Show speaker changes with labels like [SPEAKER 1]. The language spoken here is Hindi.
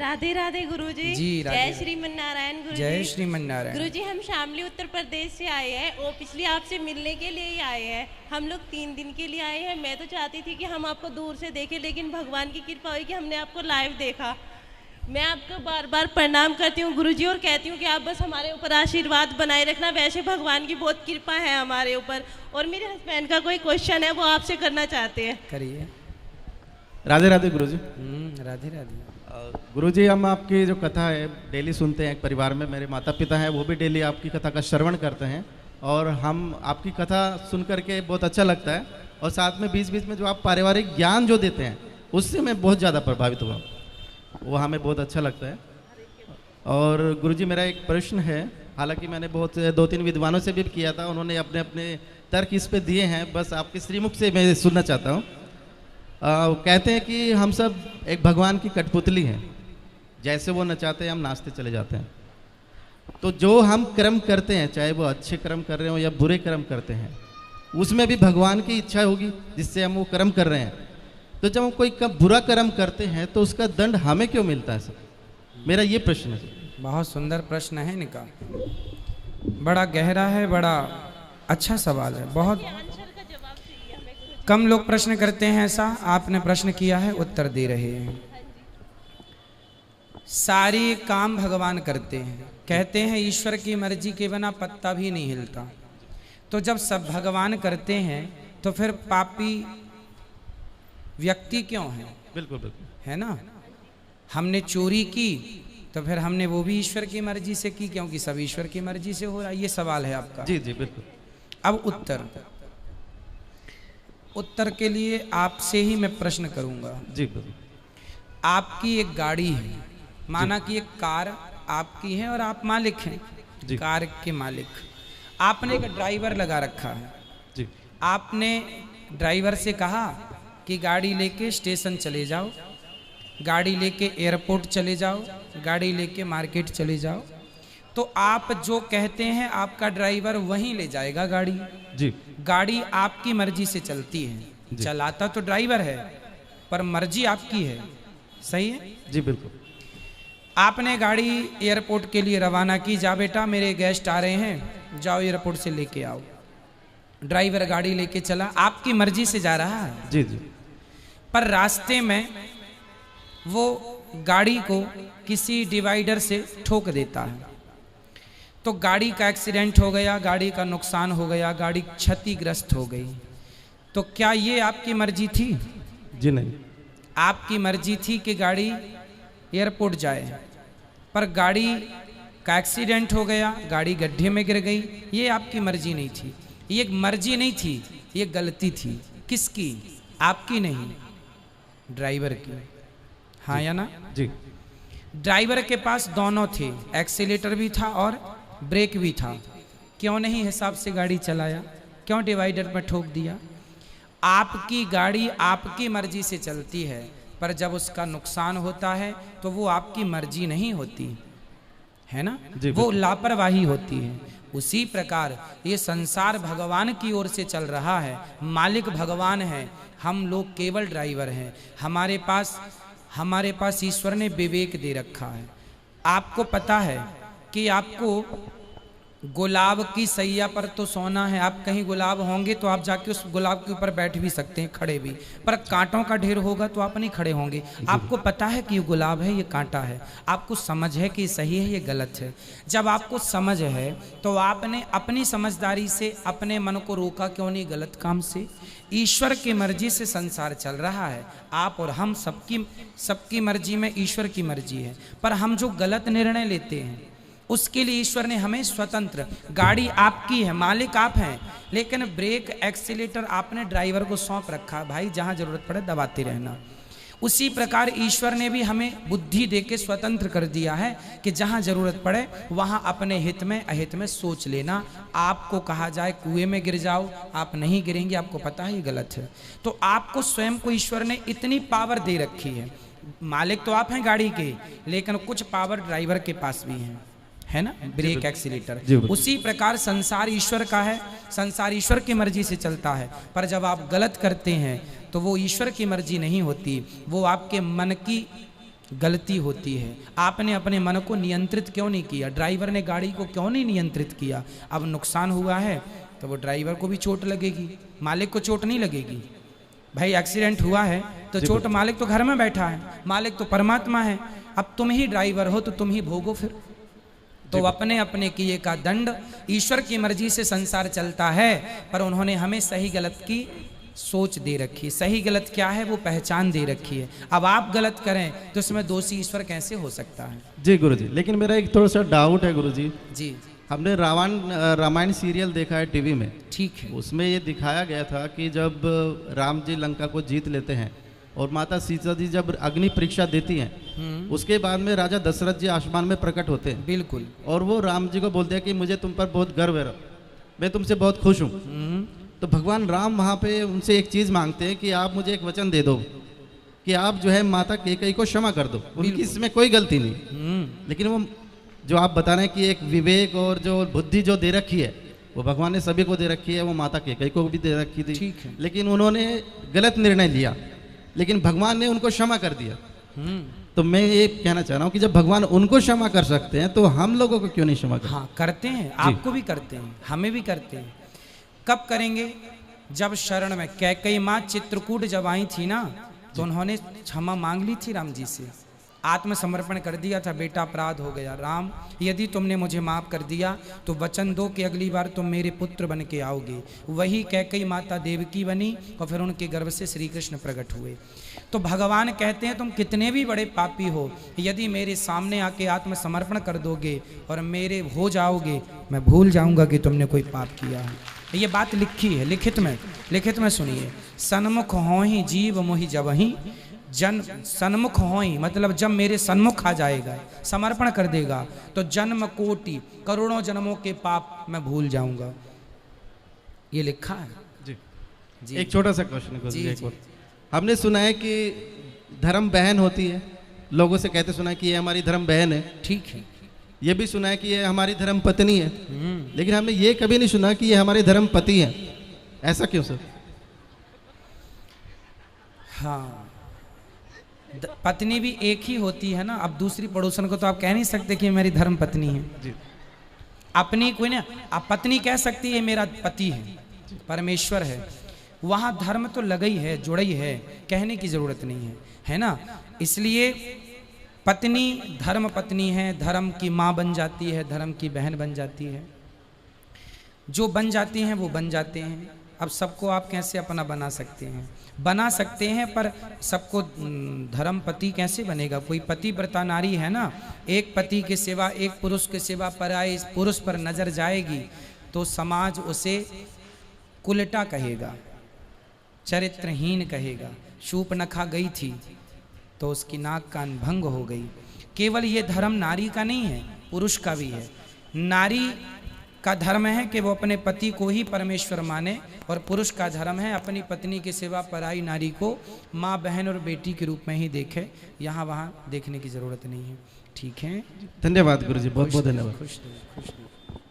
[SPEAKER 1] राधे राधे गुरुजी।
[SPEAKER 2] जी, राधे
[SPEAKER 1] जय
[SPEAKER 2] राधे।
[SPEAKER 1] श्रीमन्नारायण गुरुजी।
[SPEAKER 2] जय श्रीमन्नारायण।
[SPEAKER 1] गुरुजी, हम शामली उत्तर प्रदेश से आए हैं और पिछले आपसे मिलने के लिए ही आए हैं। हम लोग 3 दिन के लिए आए हैं। मैं तो चाहती थी कि हम आपको दूर से देखें, लेकिन भगवान की कृपा हुई कि हमने आपको लाइव देखा। मैं आपको बार बार प्रणाम करती हूँ गुरुजी और कहती हूँ कि आप बस हमारे ऊपर आशीर्वाद बनाए रखना। वैसे भगवान की बहुत कृपा है हमारे ऊपर। और मेरे हस्बैंड का कोई क्वेश्चन है, वो आपसे करना चाहते हैं।
[SPEAKER 2] करिए।
[SPEAKER 3] राधे राधे गुरुजी।
[SPEAKER 2] राधे राधे।
[SPEAKER 3] गुरुजी, हम आपकी जो कथा है डेली सुनते हैं। एक परिवार में मेरे माता पिता हैं, वो भी डेली आपकी कथा का श्रवण करते हैं और हम आपकी कथा सुन करके बहुत अच्छा लगता है। और साथ में बीच बीच में जो आप पारिवारिक ज्ञान जो देते हैं उससे मैं बहुत ज़्यादा प्रभावित हुआ, वो हमें बहुत अच्छा लगता है। और गुरुजी, मेरा एक प्रश्न है, हालांकि मैंने बहुत 2-3 विद्वानों से भी किया था, उन्होंने अपने अपने तर्क इस पे दिए हैं, बस आपके श्रीमुख से मैं सुनना चाहता हूँ। कहते हैं कि हम सब एक भगवान की कठपुतली हैं, जैसे वो नचाते हैं हम नाचते चले जाते हैं। तो जो हम कर्म करते हैं, चाहे वो अच्छे कर्म कर रहे हो या बुरे कर्म करते हैं, उसमें भी भगवान की इच्छा होगी जिससे हम वो कर्म कर रहे हैं। तो जब हम कोई बुरा कर्म करते हैं तो उसका दंड हमें क्यों मिलता है सर? मेरा ये प्रश्न है।
[SPEAKER 2] बहुत सुंदर प्रश्न है इनका, बड़ा गहरा है, बड़ा अच्छा सवाल है। बहुत कम लोग प्रश्न करते हैं ऐसा, आपने प्रश्न किया है, उत्तर दे रहे हैं। सारे काम भगवान करते हैं। कहते हैं ईश्वर की मर्जी के बिना पत्ता भी नहीं हिलता। तो जब सब भगवान करते हैं तो फिर पापी व्यक्ति क्यों है?
[SPEAKER 3] बिल्कुल बिल्कुल,
[SPEAKER 2] है ना। हमने चोरी की तो फिर हमने वो भी ईश्वर की मर्जी से की, क्योंकि सब ईश्वर की मर्जी से हो रहा है। ये सवाल है आपका।
[SPEAKER 3] जी जी बिल्कुल।
[SPEAKER 2] अब उत्तर के लिए आपसे ही मैं प्रश्न करूंगा।
[SPEAKER 3] जी बिल्कुल।
[SPEAKER 2] आपकी एक गाड़ी है, माना कि एक कार आपकी है और आप मालिक हैं, कार के मालिक। आपने एक ड्राइवर लगा रखा है।
[SPEAKER 3] जी।
[SPEAKER 2] आपने ड्राइवर से कहा कि गाड़ी लेके स्टेशन चले जाओ, गाड़ी लेके एयरपोर्ट चले जाओ, गाड़ी लेके मार्केट चले जाओ। तो आप जो कहते हैं आपका ड्राइवर वहीं ले जाएगा गाड़ी।
[SPEAKER 3] जी।
[SPEAKER 2] गाड़ी आपकी मर्जी से चलती है, चलाता तो ड्राइवर है पर मर्जी आपकी है। सही है?
[SPEAKER 3] जी बिल्कुल।
[SPEAKER 2] आपने गाड़ी एयरपोर्ट के लिए रवाना की, जा बेटा मेरे गेस्ट आ रहे हैं, जाओ एयरपोर्ट से लेके आओ। ड्राइवर गाड़ी लेके चला, आपकी मर्जी से जा रहा है।
[SPEAKER 3] जी जी।
[SPEAKER 2] पर रास्ते में वो गाड़ी को किसी डिवाइडर से ठोक देता है, तो गाड़ी का एक्सीडेंट हो गया, गाड़ी का नुकसान हो गया, गाड़ी क्षतिग्रस्त हो गई। तो क्या ये आपकी मर्जी थी?
[SPEAKER 3] जी नहीं।
[SPEAKER 2] आपकी मर्जी थी कि गाड़ी एयरपोर्ट जाए, पर गाड़ी का एक्सीडेंट हो गया, गाड़ी गड्ढे में गिर गई। ये आपकी मर्जी नहीं थी, ये मर्जी नहीं थी, ये गलती थी। किसकी? आपकी नहीं, ड्राइवर की। हाँ या ना?
[SPEAKER 3] जी।
[SPEAKER 2] ड्राइवर के पास दोनों थे, एक्सीलेटर भी था और ब्रेक भी था। क्यों नहीं हिसाब से गाड़ी चलाया? क्यों डिवाइडर पर ठोक दिया? आपकी गाड़ी आपकी मर्जी से चलती है, पर जब उसका नुकसान होता है तो वो आपकी मर्जी नहीं होती है ना, वो लापरवाही होती है। उसी प्रकार ये संसार भगवान की ओर से चल रहा है, मालिक भगवान है, हम लोग केवल ड्राइवर हैं। हमारे पास ईश्वर ने विवेक दे रखा है। आपको पता है कि आपको गुलाब की सैया पर तो सोना है। आप कहीं गुलाब होंगे तो आप जाके उस गुलाब के ऊपर बैठ भी सकते हैं, खड़े भी, पर कांटों का ढेर होगा तो आप नहीं खड़े होंगे। आपको पता है कि ये गुलाब है, ये कांटा है, आपको समझ है कि ये सही है, ये गलत है। जब आपको समझ है तो आपने अपनी समझदारी से अपने मन को रोका क्यों नहीं गलत काम से? ईश्वर की मर्जी से संसार चल रहा है। आप और हम सबकी मर्जी में ईश्वर की मर्जी है, पर हम जो गलत निर्णय लेते हैं उसके लिए ईश्वर ने हमें स्वतंत्र, गाड़ी आपकी है, मालिक आप हैं, लेकिन ब्रेक एक्सीलेटर आपने ड्राइवर को सौंप रखा, भाई जहां जरूरत पड़े दबाते रहना। उसी प्रकार ईश्वर ने भी हमें बुद्धि देके स्वतंत्र कर दिया है कि जहां जरूरत पड़े वहां अपने हित में अहित में सोच लेना। आपको कहा जाए कुएं में गिर जाओ, आप नहीं गिरेंगे, आपको पता है ये गलत है। तो आपको स्वयं को ईश्वर ने इतनी पावर दे रखी है। मालिक तो आप हैं गाड़ी के, लेकिन कुछ पावर ड्राइवर के पास भी है ना, ब्रेक एक्सीलेटर। उसी प्रकार संसार ईश्वर का है, संसार ईश्वर की मर्जी से चलता है, पर जब आप गलत करते हैं तो वो ईश्वर की मर्जी नहीं होती, वो आपके मन की गलती होती है। आपने अपने मन को नियंत्रित क्यों नहीं किया? ड्राइवर ने गाड़ी को क्यों नहीं नियंत्रित किया? अब नुकसान हुआ है तो वो ड्राइवर को भी चोट लगेगी, मालिक को चोट नहीं लगेगी। भाई एक्सीडेंट हुआ है तो चोट, मालिक तो घर में बैठा है, मालिक तो परमात्मा है। अब तुम ही ड्राइवर हो तो तुम ही भोगो फिर। तो अपने अपने किए का दंड, ईश्वर की मर्जी से संसार चलता है, पर उन्होंने हमें सही गलत की सोच दे रखी है। सही गलत क्या है वो पहचान दे रखी है। अब आप गलत करें तो इसमें दोषी ईश्वर कैसे हो सकता है?
[SPEAKER 3] जी गुरुजी, लेकिन मेरा एक थोड़ा सा डाउट है गुरुजी।
[SPEAKER 2] जी,
[SPEAKER 3] हमने रामायण सीरियल देखा है टीवी में,
[SPEAKER 2] ठीक है।
[SPEAKER 3] उसमें ये दिखाया गया था कि जब राम जी लंका को जीत लेते हैं और माता सीता जी जब अग्नि परीक्षा देती हैं, उसके बाद में राजा दशरथ जी आसमान में प्रकट होते हैं।
[SPEAKER 2] बिल्कुल।
[SPEAKER 3] और वो राम जी को बोलते हैं कि मुझे तुम पर बहुत गर्व है, मैं तुमसे बहुत खुश हूँ। तो भगवान राम वहाँ पे उनसे एक चीज़ मांगते हैं कि आप मुझे एक वचन दे दो कि आप जो है माता कैकेयी को क्षमा कर दो, उनकी इसमें कोई गलती नहीं। लेकिन वो जो आप बता रहे हैं कि एक विवेक और जो बुद्धि जो दे रखी है वो भगवान ने सभी को दे रखी है, वो माता कैकेयी को भी दे रखी थी।
[SPEAKER 2] ठीक है।
[SPEAKER 3] लेकिन उन्होंने गलत निर्णय लिया, लेकिन भगवान ने उनको क्षमा कर दिया। तो मैं ये कहना चाह रहा हूँ कि जब भगवान उनको क्षमा कर सकते हैं तो हम लोगों को क्यों नहीं क्षमा कर?
[SPEAKER 2] हाँ, करते हैं, आपको भी करते हैं, हमें भी करते हैं। कब करेंगे? जब शरण में कैकेयी माँ चित्रकूट जब आई थी ना, तो उन्होंने क्षमा मांग ली थी राम जी से, आत्मसमर्पण कर दिया था, बेटा अपराध हो गया, राम यदि तुमने मुझे माफ कर दिया तो वचन दो कि अगली बार तुम मेरे पुत्र बन के आओगे। वही कैकेयी माता देवकी बनी और फिर उनके गर्भ से श्री कृष्ण प्रकट हुए। तो भगवान कहते हैं तुम कितने भी बड़े पापी हो, यदि मेरे सामने आके आत्मसमर्पण कर दोगे और मेरे हो जाओगे, मैं भूल जाऊंगा कि तुमने कोई पाप किया है। ये बात लिखी है, लिखित में सुनिए। सन्मुख हो ही जीव मोहि जबहि जन, सन्मुख हो ही मतलब जब मेरे सन्मुख आ जाएगा, समर्पण कर देगा, तो जन्म कोटि करोड़ों जन्मों के पाप मैं भूल जाऊंगा। ये लिखा है
[SPEAKER 3] जी।
[SPEAKER 2] जी।
[SPEAKER 3] एक छोटा सा क्वेश्चन है
[SPEAKER 2] जी,
[SPEAKER 3] एक
[SPEAKER 2] जी।
[SPEAKER 3] और। हमने सुना है कि धर्म बहन होती है, लोगों से कहते सुना है कि ये हमारी धर्म बहन है।
[SPEAKER 2] ठीक है।
[SPEAKER 3] ये भी सुना है कि ये हमारी धर्म पत्नी है, लेकिन हमने ये कभी नहीं सुना कि ये हमारे धर्म पति है। ऐसा क्यों सर?
[SPEAKER 2] हाँ, पत्नी भी एक ही होती है ना। अब दूसरी पड़ोसन को तो आप कह नहीं सकते कि मेरी धर्म पत्नी है
[SPEAKER 3] जी।
[SPEAKER 2] अपनी कोई ना, आप पत्नी कह सकती है मेरा पति है, परमेश्वर है। वहां धर्म तो लगा ही है, जुड़ा ही है, कहने की जरूरत नहीं है, है ना। इसलिए पत्नी धर्म पत्नी है, धर्म की माँ बन जाती है, धर्म की बहन बन जाती है। जो बन जाती हैं वो बन जाते हैं। अब सबको आप कैसे अपना बना सकते हैं? बना सकते हैं, पर सबको धर्म पति कैसे बनेगा? कोई पति व्रता नारी है ना, एक पति के सिवा, एक पुरुष के सिवा पराये पुरुष पर नजर जाएगी तो समाज उसे कुलटा कहेगा, चरित्रहीन कहेगा। शूर्पणखा गई थी तो उसकी नाक कान भंग हो गई। केवल ये धर्म नारी का नहीं है, पुरुष का भी है। नारी का धर्म है कि वो अपने पति को ही परमेश्वर माने, और पुरुष का धर्म है अपनी पत्नी के सिवा पराई नारी को माँ, बहन और बेटी के रूप में ही देखे। यहाँ वहाँ देखने की जरूरत नहीं है। ठीक है,
[SPEAKER 3] धन्यवाद गुरुजी, बहुत बहुत धन्यवाद।
[SPEAKER 2] खुश रहो, खुश रहो।